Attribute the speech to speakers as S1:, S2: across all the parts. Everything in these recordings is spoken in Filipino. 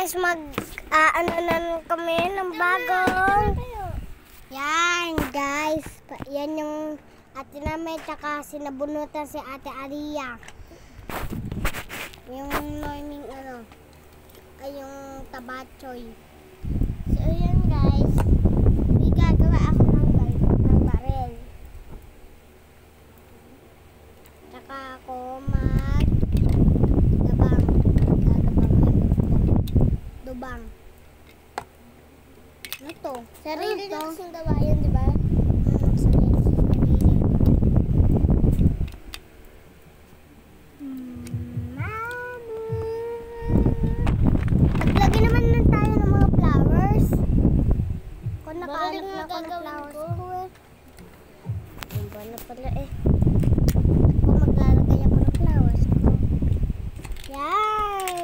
S1: guys, ano na kami ng bagong. Yan guys, yan yung ate namin tsaka sinabunutan si ate Aria. Yung morning ay yung tabachoy. So yan guys, may gagawa ako ng baril. Tsaka ako dubang. Ano to? Sarili to. Sarili na gawayan, di ba? Sarili. Naglagay naman lang tayo ng mga flowers. Kung nakahanap na ako ng flowers ko eh. Ayun ba na pala eh. Kung maglalagay ako ng flowers ko. Yay!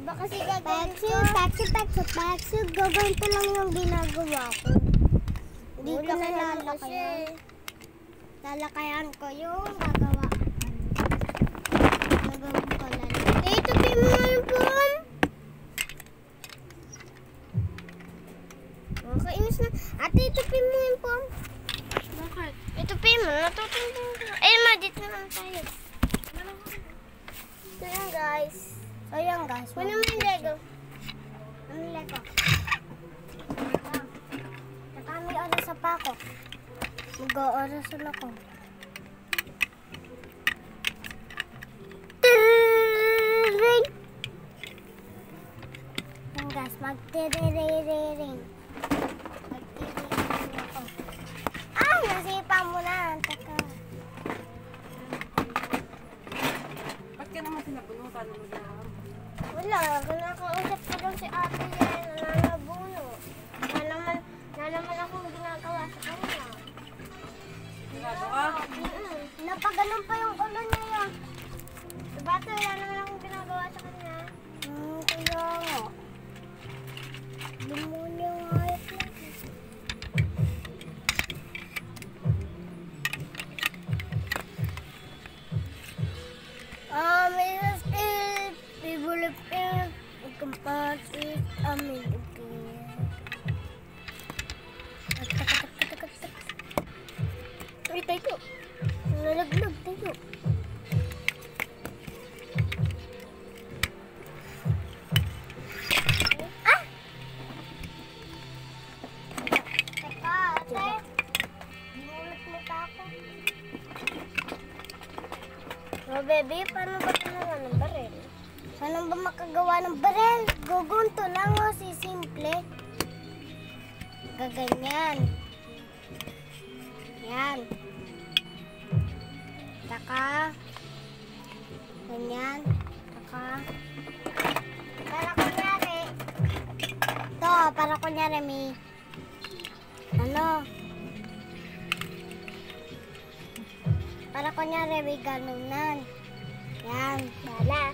S1: Iba kasi gagawin ko. Paksi. Gaganto lang yung ginagawa ko. Hindi ko na lalakayan. Lalakayan ko yung gagawa. Gagawin ko lalakayan. Eh, tupin mo yung pom. Nakainis na. Ate, tupin mo yung pom. Bakit? Itupin mo. Natutupin ko. Eh, dito naman tayo. So yan guys. Wala naman yung Lego. Ano Lego? Saka may orasan pa ako. Mag-orasan ako. Ring! Yan guys, mag-tiriring. Mag-tiriring ako. Ay, nasipa mo na. Taka.
S2: Ba't ka naman sinabunutan mo dyan?
S1: Wala, nakausap ko daw si ate yan, nananabuno. Na naman akong ginagawa sa kanya.
S2: Sigurado ka?
S1: Napaganon pa yung ulo niya yun. Diba ito, wala naman akong ginagawa sa kanya. Kaya nga. Demonyo yung hayop lang. Ay, tayo. Nalaglag tayo. Ah! Teka, ate. Ginulat mo pa ako. Oh, baby, paano ba ginawa ng baril? Paano ba makagawa ng baril? Gugunto lang o simple. Gaganyan. Yan. Taka. Ganyan. Taka. Para kunyari. Ito, para kunyari may para kunyari may ganunan. Yan. Bala.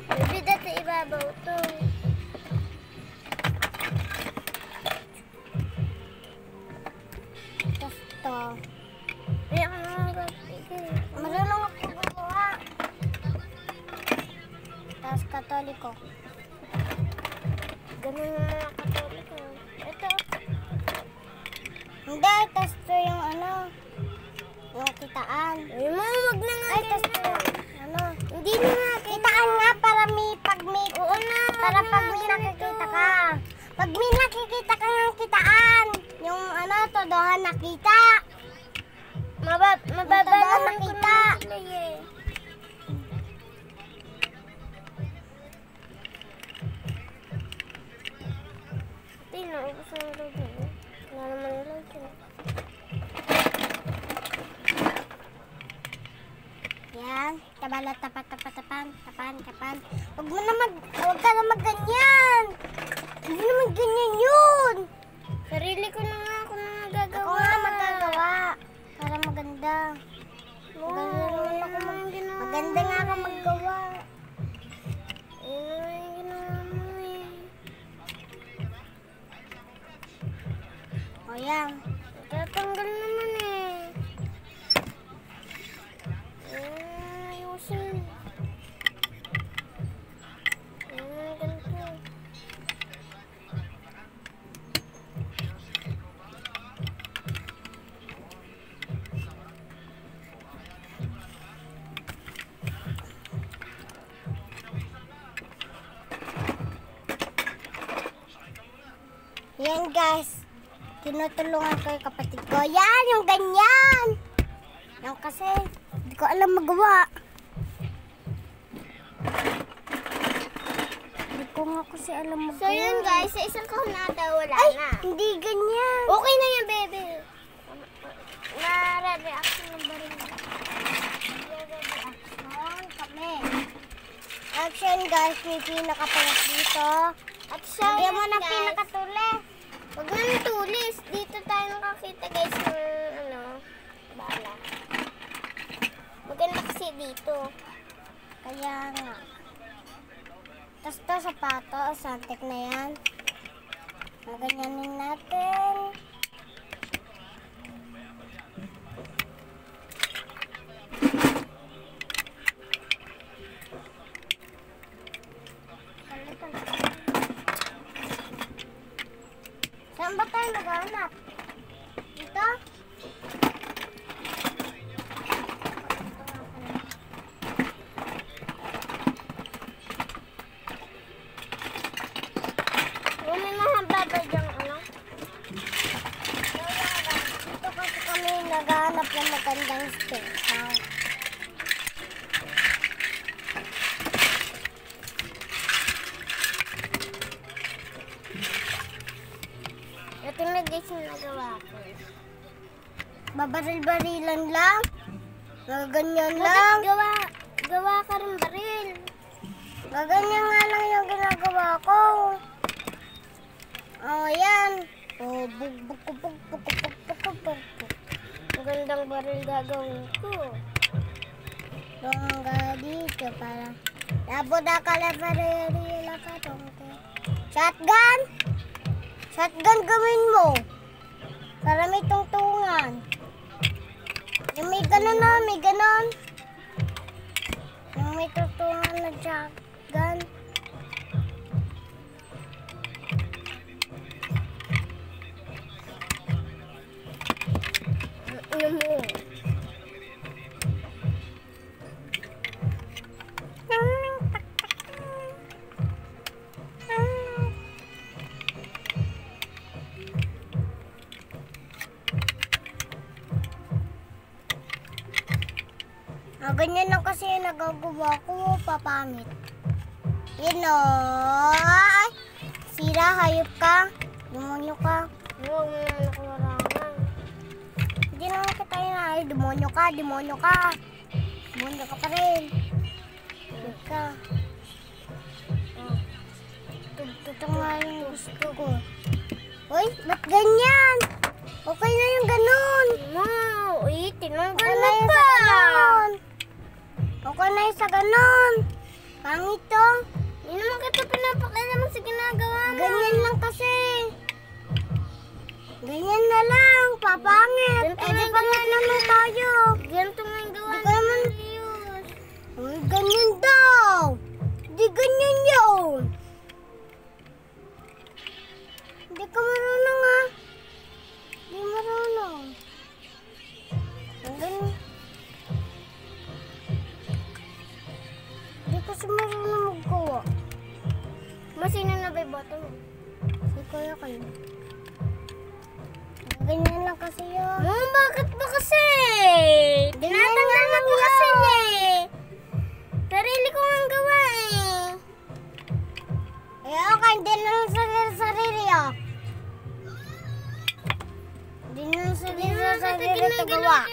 S1: Baby, dati ibabaw to. Tapos to. Ay, ako naman gagawin. Marunong ako gumawa. Tapos katoliko. Ganun yung mga katoliko. Ito. Hindi, tapos to yung yung kitaan. Ay, wag na nga. Ay, tapos to hindi na nga. Kitaan nga para Oo na. Para pag may nakikita ka. Pag may nakikita ka ng kitaan. Yung todohan nakita. Mababa na nakita. Tingnan, ubos ang lagi. Wala naman lagi. Yan. Tabala, tapan. Huwag ka na magganyan. Hindi naman ganyan yun. Sarili ko na nga ako na magagawa. Ako nga magagawa. Para maganda. Maganda nga ako maggawa. O yan. Tatanggal naman eh. Ayusin kasi. Ganito. Yan guys, tinutulungan ko yung kapatid ko. Yan, yung ganyan. Yan kasi, hindi ko alam magawa. Hindi ko nga kasi alam magawa. So yun guys, sa isang kahunata wala na. Hindi ganyan. Okay na yan, baby. Nare-reaction ng baril. Nare-reaction kami. Action guys, may pinakapalas dito. At siya yun mo ng pinakatulis. Huwag na ng tulis. Dito tayo nakakita guys ng bala. Maganda kasi dito. Kaya nga. Tapos ito sapatos, santik na yan. Maganyanin natin. Saan ba tayo naghahanap? Dito? May mahaba ba diyang ano? Dito kasi kami naghahanap ng magandang steak. Ito na guys yung nagawa ko. Babaril-barilan lang. Gaganyan lang. Gawa ka rin baril. Gaganyan nga lang yung ginagawa ko. Oh, yan. Oh, bug. Magandang baril gagawin ko. Dongga dito para. Labo na kalabaril ka tongke. Shotgun! Shotgun gawin mo. Para may tungtungan. Yung may ganon na, may ganon. Yung may tungtungan na shotgun. Ano mo? Ganyan lang kasi yung nagagawa ko, papangit. Yun o. Ay, sira, hayop ka. Demonyo ka. Huwag mo na nakularangan. Hindi naman kita yun ay, demonyo ka. Demonyo ka pa rin. Huwag ka. Ito nga yung gusto ko. Uy, ba't ganyan? Okay na yung ganun. Uy, tinanggal na pa. Okay na yung sa ganon. Pangit to. Hindi naman kita pinapakailaman sa ginagawa mo. Ganyan lang kasi. Ganyan na lang. Papangit. Eh di pangit naman tayo. Ganito nga yung gawa naman. Uy, ganyan daw. Di ganyan yun. Hindi ka marunong ha. Hindi marunong. Ang ganyan. Hindi kasi marunong maggawa. Masino na ba yung boto mo? Si Kuya kayo. Ganyan lang kasi yun. Bakit ba kasi? Dinatanggal na ko kasi niya eh. Sarili ko ang gawa eh. Ayaw ka, hindi na lang sarili ah. Hindi na lang sarili ito gawa.